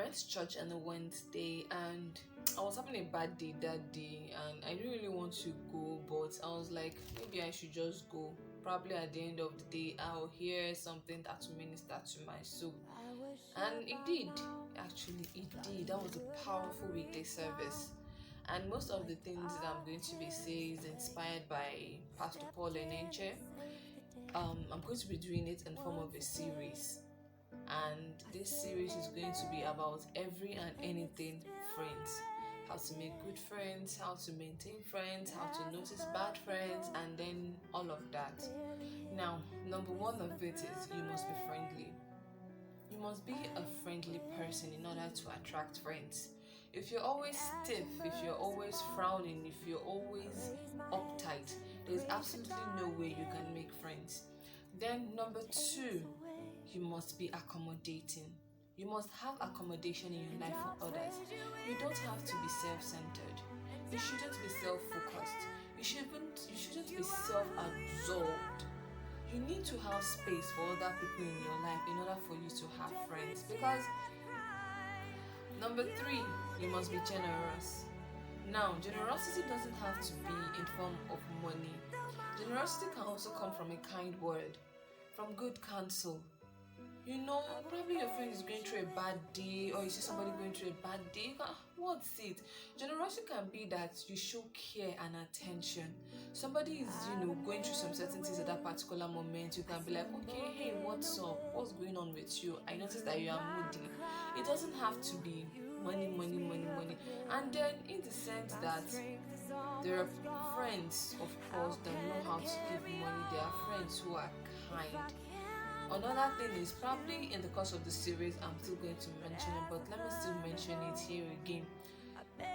I went to church on a Wednesday and I was having a bad day that day and I didn't really want to go, but I was like, maybe I should just go. Probably at the end of the day, I'll hear something that will minister to my soul. And it did. Actually, it did. That was a powerful weekday service. And most of the things that I'm going to be saying is inspired by Pastor Paul Enenche. I'm going to be doing it in form of a series, and this series is going to be about every and anything friends: how to make good friends, how to maintain friends, how to notice bad friends, and then all of that. Now, number one of it is you must be friendly. You must be a friendly person in order to attract friends. If you're always stiff, if you're always frowning, if you're always uptight, there's absolutely no way you can make friends. Then number two, you must be accommodating. You must have accommodation in your life for others. You don't have to be self-centered. You shouldn't be self-focused. You shouldn't be self-absorbed. You need to have space for other people in your life in order for you to have friends. Because number three, you must be generous. Now, generosity doesn't have to be in form of money. Generosity can also come from a kind word, from good counsel. Probably your friend is going through a bad day, or you see somebody going through a bad day. What's it? Generosity can be that you show care and attention. Somebody is, going through some certain things at that particular moment. You can be like, okay, hey, what's up? What's going on with you? I noticed that you are moody. It doesn't have to be money, money, money, money. And then, in the sense that there are friends, of course, that know how to give money. There are friends who are kind. Another thing is, probably in the course of the series, I'm still going to mention it, but let me still mention it here again.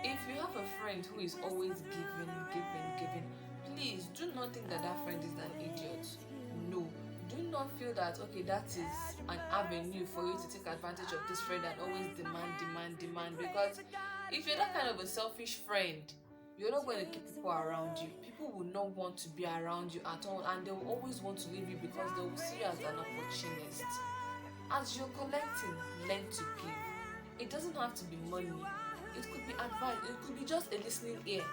If you have a friend who is always giving, giving, giving, please do not think that that friend is an idiot. No. Do not feel that, okay, that is an avenue for you to take advantage of this friend and always demand, demand, demand. Because if you're that kind of a selfish friend, you're not going to keep people around you. People will not want to be around you at all, and they will always want to leave you because they will see you as an opportunist. As you're collecting, learn to give. It doesn't have to be money. It could be advice. It could be just a listening ear.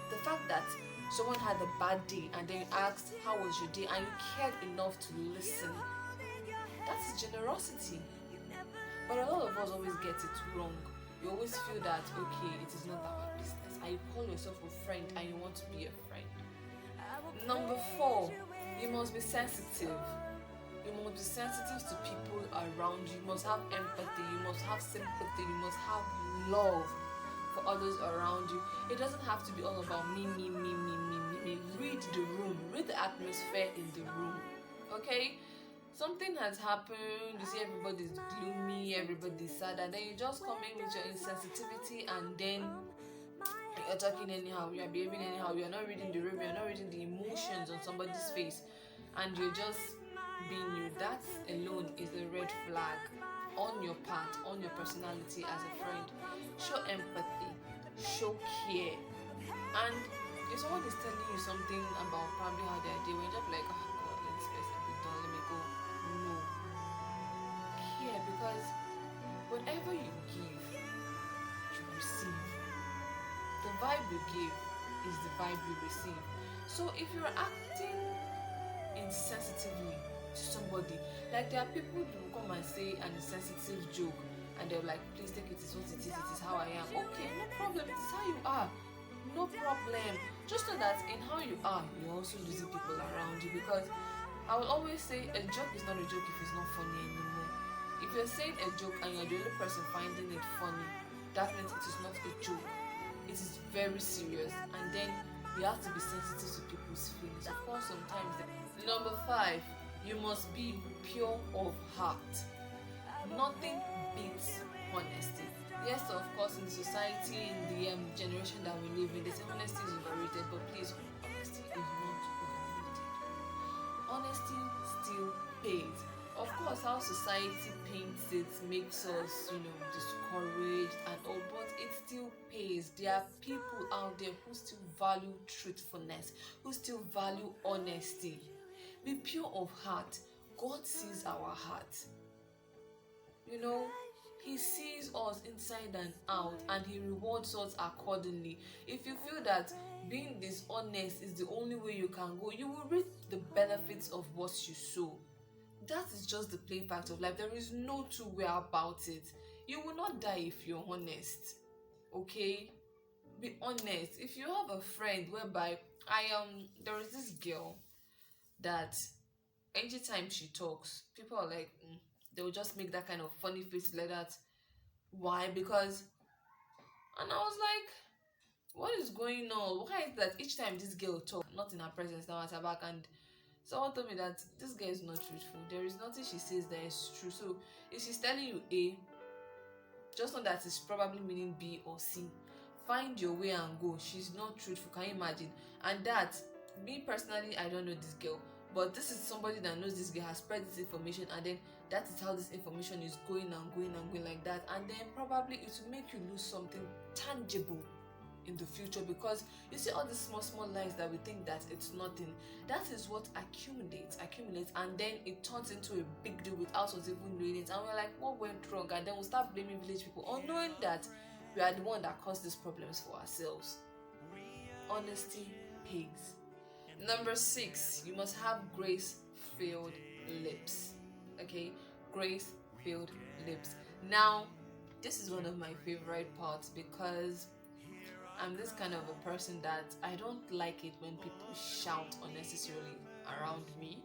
The fact that someone had a bad day and then you asked, how was your day? And you cared enough to listen. That's generosity. But a lot of us always get it wrong. You always feel that, okay, it is not our business. And you call yourself a friend and you want to be a friend. Number four, you must be sensitive. You must be sensitive to people around you. You must have empathy. You must have sympathy. You must have love for others around you. It doesn't have to be all about me, me, me, me, me, me, me. Read the room. Read the atmosphere in the room. Okay? Something has happened, you see everybody's gloomy, everybody's sad, and then you just come in with your insensitivity, and then you're talking anyhow, you're behaving anyhow, you're not reading the room, you're not reading the emotions on somebody's face, and you're just being you. That alone is a red flag on your part, on your personality as a friend. Show empathy, show care, and if someone is telling you something about probably how they're doing, just like, oh God, let this person be done, let me go. No. Care, because whatever you give, you receive. The vibe you give is the vibe you receive. So if you're acting insensitively to somebody, like there are people who will come and say an insensitive joke and they're like, please take it as what it is how I am. Okay, no problem, it is how you are. No problem. Just know that in how you are, you're also losing people around you. Because I will always say a joke is not a joke if it's not funny anymore. If you're saying a joke and you're the only person finding it funny, that means it is not a joke. It is very serious, and then you have to be sensitive to people's feelings. Of course, sometimes. Number five, you must be pure of heart. Nothing beats honesty. Yes, of course, in the society, in the generation that we live in, they say honesty is overrated, but please, honesty is not overrated. Honesty still pays. Of course, how society paints it makes us, discouraged and all, but it still pays. There are people out there who still value truthfulness, who still value honesty. Be pure of heart. God sees our heart. He sees us inside and out, and he rewards us accordingly. If you feel that being dishonest is the only way you can go, you will reap the benefits of what you sow. That is just the plain fact of life. There is no two way about it. You will not die if you're honest. Okay? Be honest. If you have a friend whereby there is this girl that anytime she talks, people are like, they will just make that kind of funny face like that. Why? Because, and I was like, what is going on? Why is that each time this girl talks, not in her presence, now at her back, and someone told me that this girl is not truthful. There is nothing she says that is true. So if she's telling you A, just know that it's probably meaning B or C. Find your way and go. She's not truthful. Can you imagine? And that, me personally, I don't know this girl, but this is somebody that knows this girl, has spread this information, and then that is how this information is going and going and going like that, and then probably it will make you lose something tangible in the future, because you see all these small lies that we think that it's nothing, that is what accumulates, and then it turns into a big deal without us even knowing it, and we're like, what went wrong? And then we'll start blaming village people, unknowing that we are the one that caused these problems for ourselves. Honesty pays. Number 6, you must have grace-filled lips. Okay, grace-filled lips. Now, this is one of my favorite parts, because I'm this kind of a person that I don't like it when people shout unnecessarily around me.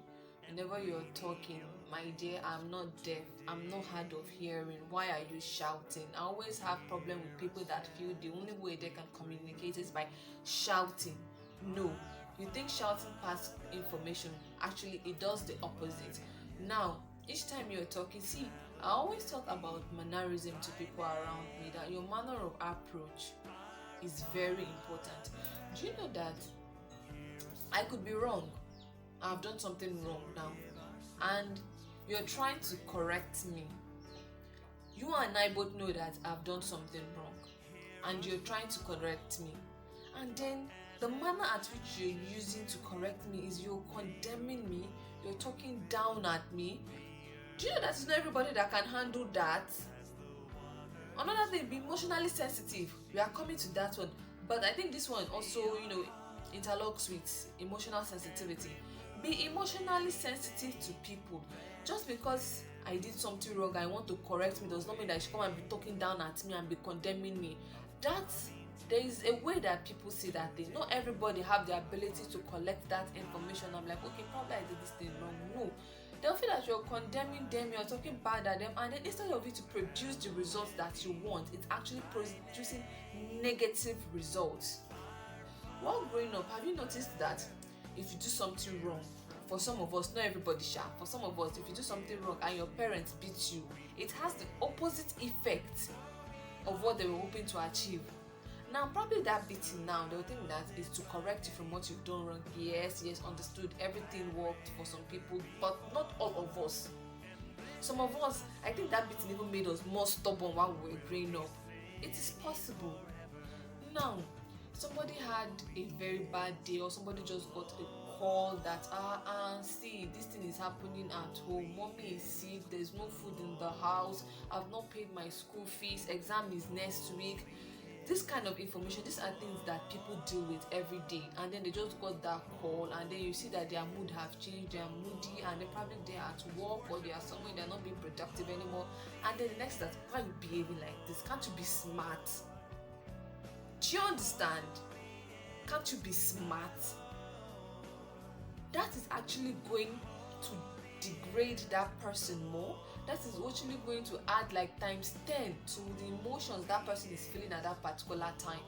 Whenever you're talking, my dear, I'm not deaf, I'm not hard of hearing. Why are you shouting? I always have problem with people that feel the only way they can communicate is by shouting. No, you think shouting passes information. Actually, it does the opposite. Now, each time you're talking, see, I always talk about mannerism to people around me, that your manner of approach is very important. Do you know that I could be wrong? I've done something wrong now, and you're trying to correct me. You and I both know that I've done something wrong, and you're trying to correct me, and then the manner at which you're using to correct me is you're condemning me, you're talking down at me. Do you know that it's not everybody that can handle that? Another thing, be emotionally sensitive. We are coming to that one, but I think this one also, interlocks with emotional sensitivity. Be emotionally sensitive to people. Just because I did something wrong, I want to correct me, does not mean that you should come and be talking down at me and be condemning me. There is a way that people see that thing. Not everybody have the ability to collect that information. I'm like, okay, probably I did this thing wrong. No. They'll feel that you're condemning them, you're talking bad at them, and then instead of it to produce the results that you want, it's actually producing negative results. While growing up, have you noticed that if you do something wrong, for some of us, not everybody shall, for some of us, if you do something wrong and your parents beat you, it has the opposite effect of what they were hoping to achieve. Now, probably that beating now, they'll think that is to correct you from what you've done wrong. Yes, understood. Everything worked for some people, but not all of us. Some of us, I think that beating even made us more stubborn while we were growing up. It is possible. Now, somebody had a very bad day, or somebody just got a call that, see, this thing is happening at home. Mommy is sick, there's no food in the house, I've not paid my school fees, exam is next week. This kind of information, these are things that people deal with every day, and then they just got that call, and then you see that their mood have changed, they are moody, and they're at work, or they are somewhere, they're not being productive anymore, and then the next that, why are you behaving like this? Can't you be smart? Do you understand? Can't you be smart? That is actually going to degrade that person more. That is actually going to add like times 10 to the emotions that person is feeling at that particular time.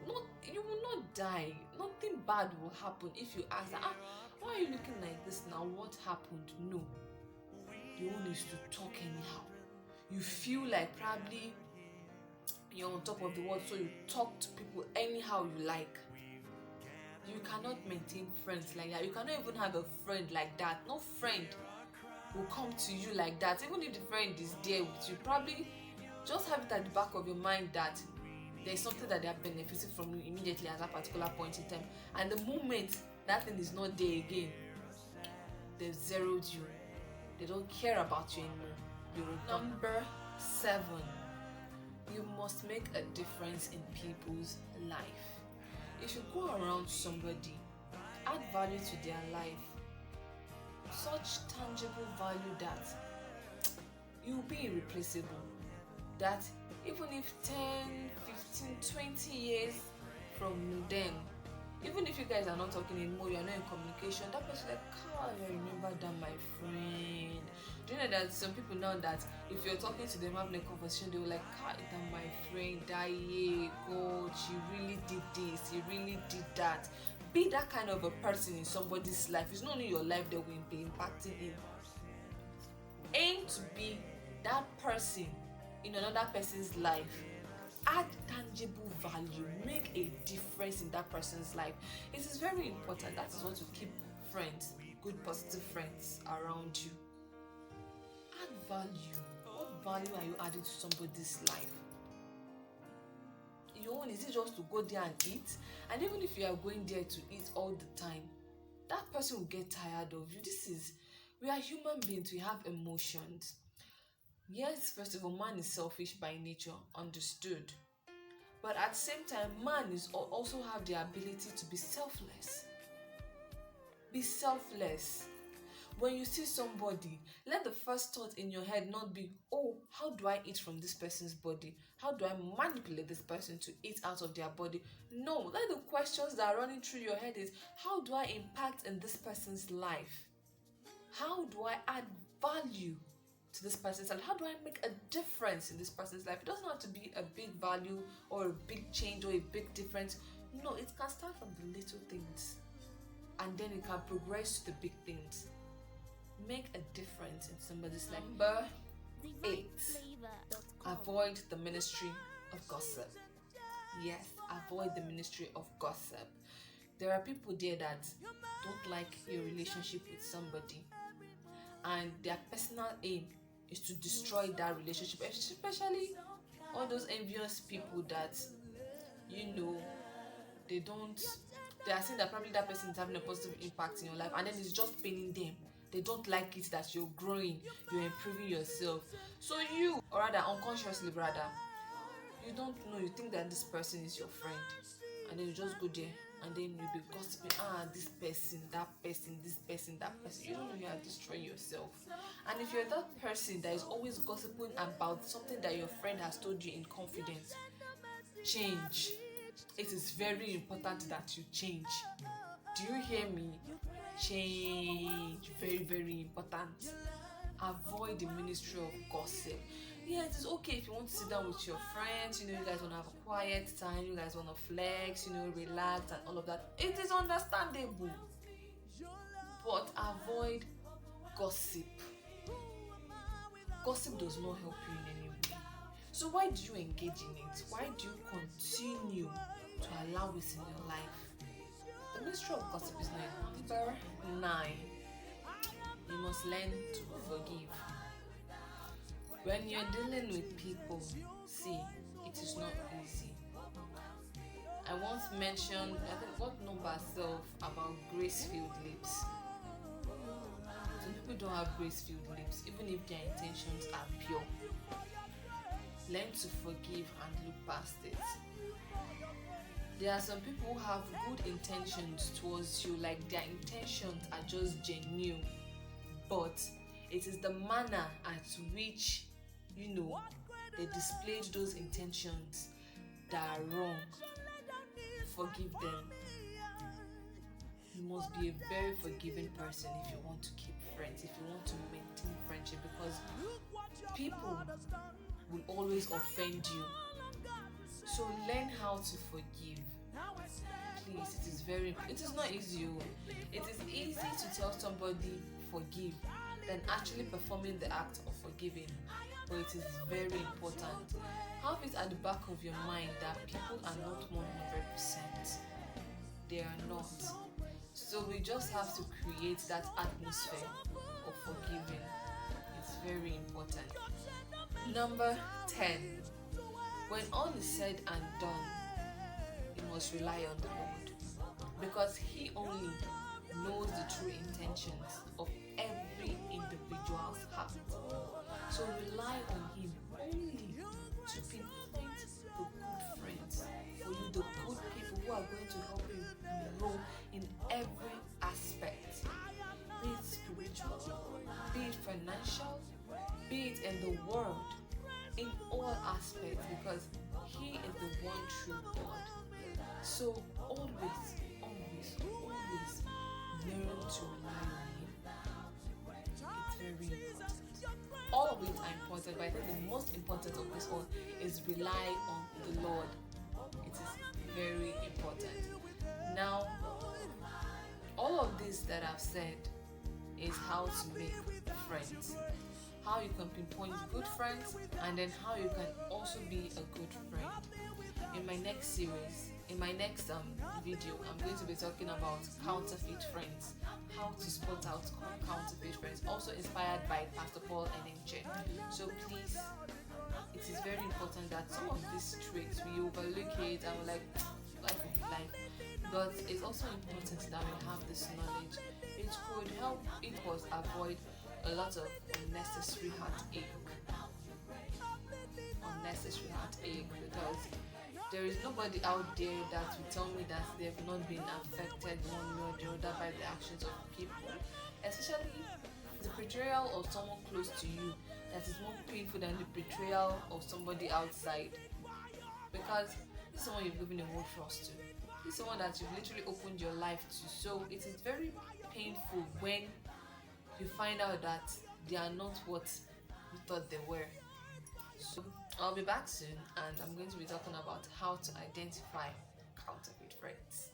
You will not die. Nothing bad will happen if you ask, why are you looking like this now? What happened? No. You want is to talk anyhow. You feel like probably you're on top of the world, so you talk to people anyhow you like. You cannot maintain friends like that. You cannot even have a friend like that. No friend will come to you like that. Even if the friend is there with you, probably just have it at the back of your mind that there's something that they are benefiting from you immediately at that particular point in time. And the moment that thing is not there again, they've zeroed you. They don't care about you anymore. Number 7. You must make a difference in people's life. If you go around somebody, add value to their life, such tangible value that you'll be irreplaceable, that even if 10, 15, 20 years from then, even if you guys are not talking anymore, you are not in communication, that person like, God, I remember that, my friend. Do you know that some people now that if you're talking to them, having a conversation, they will like, God, that my friend, that year, God, she really did this, he really did that. Be that kind of a person in somebody's life. It's not only your life that will be impacting in. Aim to be that person in another person's life. Add tangible value, make a difference in that person's life. It is very important. That is what will keep friends, good positive friends around you. Add value. What value are you adding to somebody's life? Your own, is it just to go there and eat? And even if you are going there to eat all the time, that person will get tired of you. We are human beings, we have emotions. Yes, first of all, man is selfish by nature, understood. But at the same time, man is also have the ability to be selfless. Be selfless. When you see somebody, let the first thought in your head not be, oh, how do I eat from this person's body? How do I manipulate this person to eat out of their body? No, let the questions that are running through your head is, how do I impact in this person's life? How do I add value to this person's life? How do I make a difference in this person's life? It doesn't have to be a big value or a big change or a big difference. No, it can start from the little things and then it can progress to the big things. Make a difference in somebody's life. Number 8. Avoid the ministry of gossip. Yes, avoid the ministry of gossip. There are people there that don't like your relationship with somebody, and their personal aim is to destroy that relationship, especially all those envious people that, they are saying that probably that person is having a positive impact in your life, and then it's just paining them. They don't like it that you're growing, you're improving yourself. So you, or rather unconsciously rather, you don't know, you think that this person is your friend, and then you just go there and then you'll be gossiping, this person, that person, this person, that person. You don't know you are destroying yourself. And if you're that person that is always gossiping about something that your friend has told you in confidence, change. It is very important that you change. Do you hear me? Change. Very, very important. Avoid the ministry of gossip. Yeah, it is okay if you want to sit down with your friends, you guys want to have a quiet time, you guys want to flex, relax and all of that. It is understandable. But avoid gossip. Gossip does not help you in any way. So why do you engage in it? Why do you continue to allow it in your life? The ministry of gossip is not. Number 9. You must learn to forgive. When you're dealing with people, see, it is not easy. I once mentioned, I think, what number self about grace-filled lips. Some people don't have grace-filled lips, even if their intentions are pure. Learn to forgive and look past it. There are some people who have good intentions towards you, like their intentions are just genuine, but it is the manner at which they displayed those intentions that are wrong. Forgive them. You must be a very forgiving person if you want to keep friends, if you want to maintain friendship, because people will always offend you. So learn how to forgive. Please, it is not easy. It is easy to tell somebody forgive than actually performing the act of forgiving. But it is very important. Have it at the back of your mind that people are not 100%. They are not. So we just have to create that atmosphere of forgiving. It's very important. Number 10. When all is said and done, you must rely on the Lord, because He only knows the true intentions of every individual's heart. So rely on Him. expect, because He is the one true God. So always, always, always learn to rely on Him. It's very important. All of it are important, but I think the most important of this all is rely on the Lord. It is very important. Now, all of this that I've said is how to make friends, how you can pinpoint good friends, and then how you can also be a good friend. In my next series, in my next video, I'm going to be talking about counterfeit friends, how to spot out counterfeit friends, also inspired by Pastor Paul Enenche. So please, it is very important that some of these traits we overlook it and we're like, life will be life. But it's also important that we have this knowledge. It could help us avoid a lot of unnecessary heartache. Unnecessary heartache, because there is nobody out there that will tell me that they've not been affected one way or the other by the actions of people. Especially the betrayal of someone close to you, that is more painful than the betrayal of somebody outside. Because this is someone you've given a whole trust to. This is someone that you've literally opened your life to. So it is very painful when you find out that they are not what you thought they were. So I'll be back soon, and I'm going to be talking about how to identify counterfeit friends.